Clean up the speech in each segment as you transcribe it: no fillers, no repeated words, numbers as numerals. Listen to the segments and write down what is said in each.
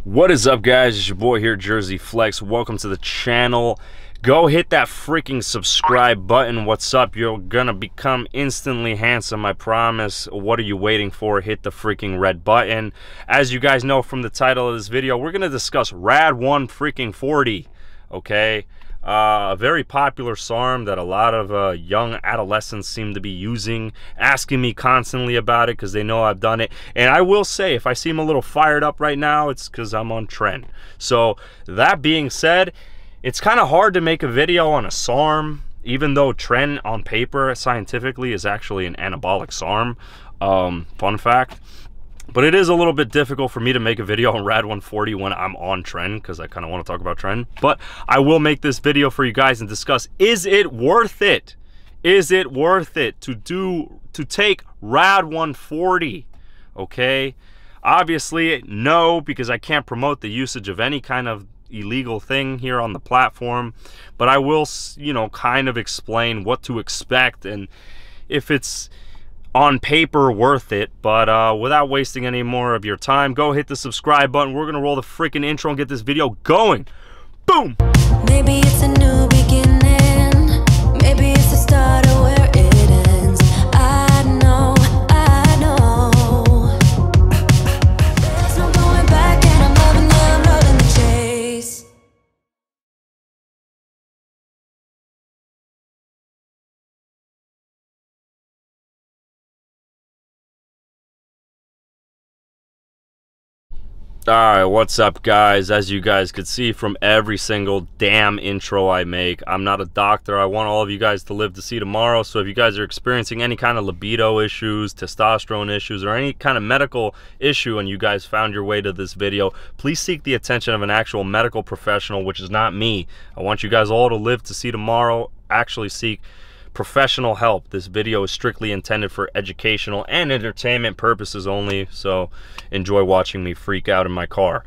What is up, guys? It's your boy here, Jersey Flex. Welcome to the channel. Go hit that freaking subscribe button. What's up? You're gonna become instantly handsome, I promise. What are you waiting for? Hit the freaking red button. As you guys know from the title of this video, we're gonna discuss RAD140. Okay, a very popular SARM that a lot of young adolescents seem to be using, asking me constantly about it because they know I've done it. And I will say, if I seem a little fired up right now, it's because I'm on trend. So that being said, it's kind of hard to make a video on a SARM, even though Tren on paper scientifically is actually an anabolic SARM. Fun fact. But it is a little bit difficult for me to make a video on RAD140 when I'm on Tren, because I kind of want to talk about Tren. But I will make this video for you guys and discuss, is it worth it? Is it worth it to take RAD140? Okay? Obviously, no, because I can't promote the usage of any kind of illegal thing here on the platform. But I will, you know, kind of explain what to expect and if it's on paper worth it. But without wasting any more of your time, go hit the subscribe button. We're gonna roll the freaking intro and get this video going. Boom. Maybe it's a new beginning, maybe it's the start of where it ends. I know there's no going back, and I'm loving the chase. Alright, what's up, guys? As you guys could see from every single damn intro I make, I'm not a doctor. I want all of you guys to live to see tomorrow. So if you guys are experiencing any kind of libido issues, testosterone issues, or any kind of medical issue and you guys found your way to this video, please seek the attention of an actual medical professional, which is not me. I want you guys all to live to see tomorrow. Actually seek professional help. This video is strictly intended for educational and entertainment purposes only, so enjoy watching me freak out in my car.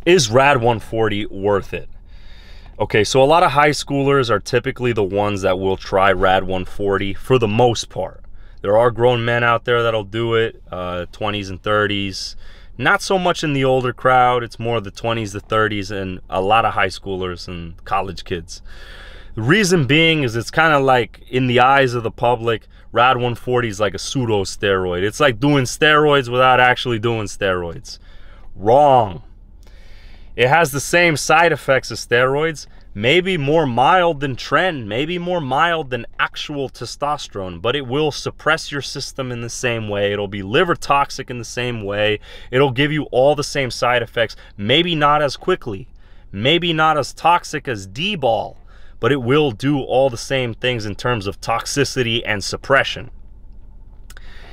Is RAD140 worth it? Okay, so a lot of high schoolers are typically the ones that will try RAD140 for the most part. There are grown men out there that'll do it, 20s and 30s. Not so much in the older crowd. It's more the 20s to 30s and a lot of high schoolers and college kids. The reason being is it's kind of like, in the eyes of the public, RAD140 is like a pseudo steroid. It's like doing steroids without actually doing steroids. Wrong. It has the same side effects as steroids, maybe more mild than Tren, maybe more mild than actual testosterone, but it will suppress your system in the same way. It'll be liver toxic in the same way. It'll give you all the same side effects, maybe not as quickly, maybe not as toxic as D-ball, but it will do all the same things in terms of toxicity and suppression.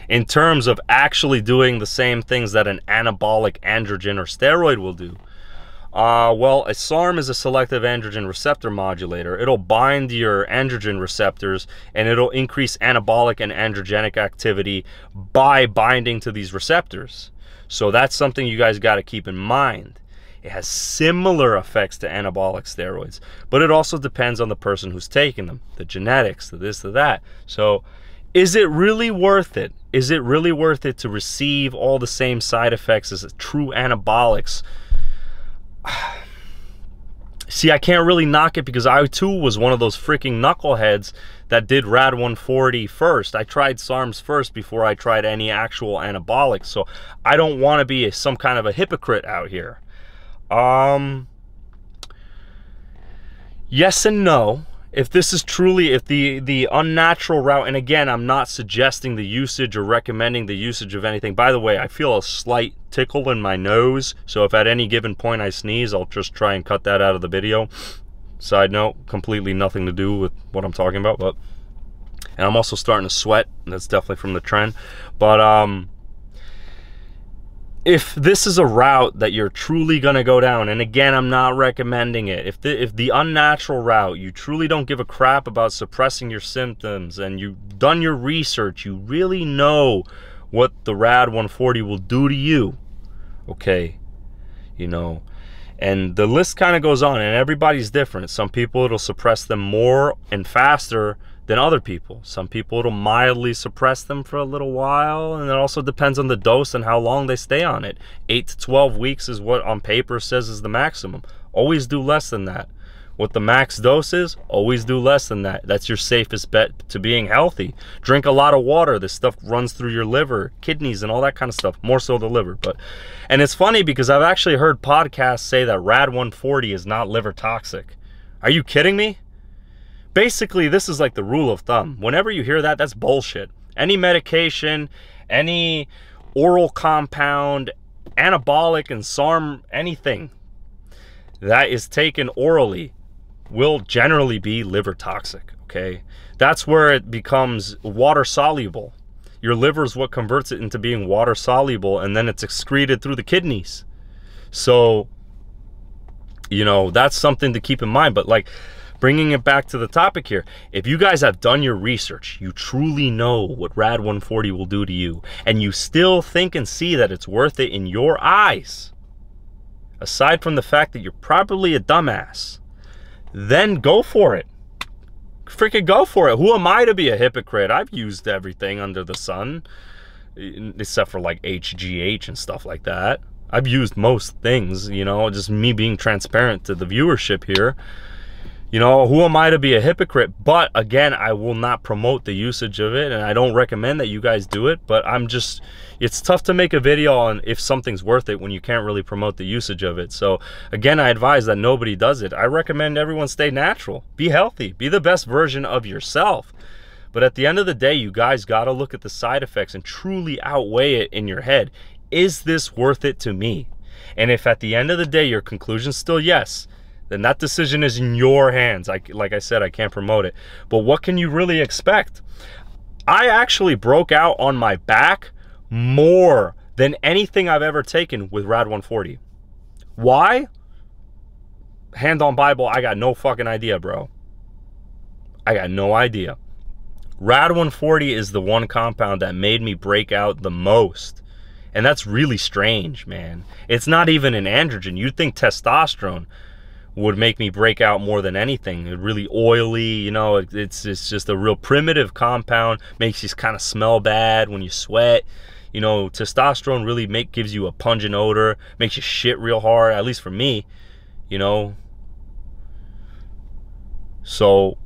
In terms of actually doing the same things that an anabolic androgen or steroid will do, well, a SARM is a selective androgen receptor modulator. It'll bind your androgen receptors and it'll increase anabolic and androgenic activity by binding to these receptors. So that's something you guys got to keep in mind. It has similar effects to anabolic steroids, but it also depends on the person who's taking them, the genetics, the this, the that. So is it really worth it? Is it really worth it to receive all the same side effects as true anabolics? See, I can't really knock it because I too was one of those freaking knuckleheads that did RAD140 first. I tried SARMs first before I tried any actual anabolics. So I don't want to be some kind of a hypocrite out here. Yes and no. If this is truly, if the unnatural route, and again, I'm not suggesting the usage or recommending the usage of anything. By the way, I feel a slight tickle in my nose, so if at any given point I sneeze, I'll just try and cut that out of the video. Side note, completely nothing to do with what I'm talking about, but, and I'm also starting to sweat, and that's definitely from the trend. But if this is a route that you're truly going to go down, and again, I'm not recommending it. If the unnatural route, you truly don't give a crap about suppressing your symptoms and you've done your research, you really know what the RAD140 will do to you, okay, you know, and the list kind of goes on, and everybody's different. Some people, it'll suppress them more and faster than other people. Some people, it'll mildly suppress them for a little while, and it also depends on the dose and how long they stay on it. 8 to 12 weeks is what on paper says is the maximum. Always do less than that. What the max dose is, always do less than that. That's your safest bet to being healthy. Drink a lot of water. This stuff runs through your liver, kidneys, and all that kind of stuff. More so the liver. And it's funny because I've actually heard podcasts say that RAD140 is not liver toxic. Are you kidding me? Basically, this is like the rule of thumb. Whenever you hear that, that's bullshit. Any medication, any oral compound, anabolic and SARM, anything that is taken orally will generally be liver toxic, okay? That's where it becomes water soluble. Your liver is what converts it into being water soluble, and then it's excreted through the kidneys. So, you know, that's something to keep in mind. But like, bringing it back to the topic here, if you guys have done your research, you truly know what RAD140 will do to you, and you still think and see that it's worth it in your eyes, aside from the fact that you're probably a dumbass, then go for it. Freaking go for it. Who am I to be a hypocrite? I've used everything under the sun, except for like HGH and stuff like that. I've used most things, you know, just me being transparent to the viewership here. You know, who am I to be a hypocrite? But again, I will not promote the usage of it, and I don't recommend that you guys do it. But I'm just, it's tough to make a video on if something's worth it when you can't really promote the usage of it. So again, I advise that nobody does it. I recommend everyone stay natural, be healthy, be the best version of yourself. But at the end of the day, you guys got to look at the side effects and truly outweigh it in your head. Is this worth it to me? And if at the end of the day, your conclusion's still yes, then that decision is in your hands. Like I said, I can't promote it. But what can you really expect? I actually broke out on my back more than anything I've ever taken with RAD140. Why? Hand on Bible, I got no fucking idea, bro. I got no idea. RAD140 is the one compound that made me break out the most. And that's really strange, man. It's not even an androgen. You'd think testosterone would make me break out more than anything. It's really oily, you know, it's just a real primitive compound, makes you kind of smell bad when you sweat. You know, testosterone really gives you a pungent odor, makes you shit real hard, at least for me, you know. So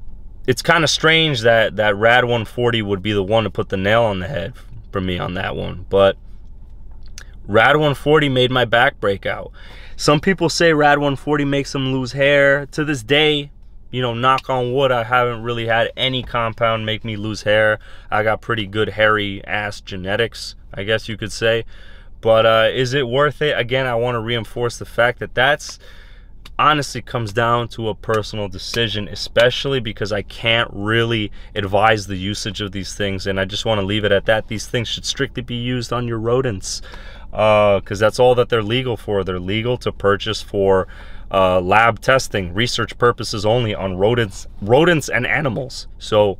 it's kind of strange that RAD140 would be the one to put the nail on the head for me on that one. But RAD140 made my back break out. Some people say RAD140 makes them lose hair. To this day, you know, knock on wood, I haven't really had any compound make me lose hair. I got pretty good hairy ass genetics, I guess you could say. But is it worth it? Again, I want to reinforce the fact that that's honestly comes down to a personal decision, especially because I can't really advise the usage of these things, and I just want to leave it at that. These things should strictly be used on your rodents, because that's all that they're legal for. They're legal to purchase for lab testing, research purposes only on rodents and animals. So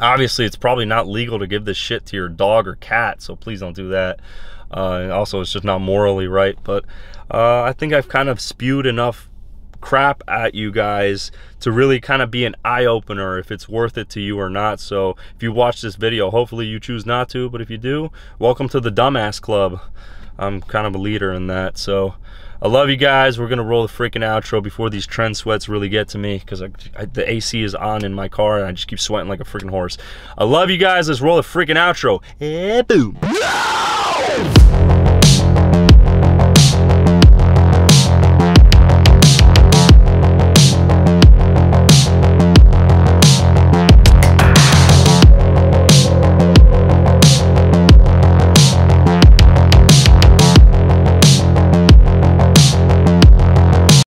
obviously it's probably not legal to give this shit to your dog or cat, so please don't do that. And also, it's just not morally right. But I think I've kind of spewed enough crap at you guys to really kind of be an eye-opener if it's worth it to you or not. So if you watch this video, hopefully you choose not to, but if you do, welcome to the dumbass club. I'm kind of a leader in that. So I love you guys. We're gonna roll the freaking outro before these trend sweats really get to me, because the AC is on in my car and I just keep sweating like a freaking horse. I love you guys. Let's roll the freaking outro. Boom.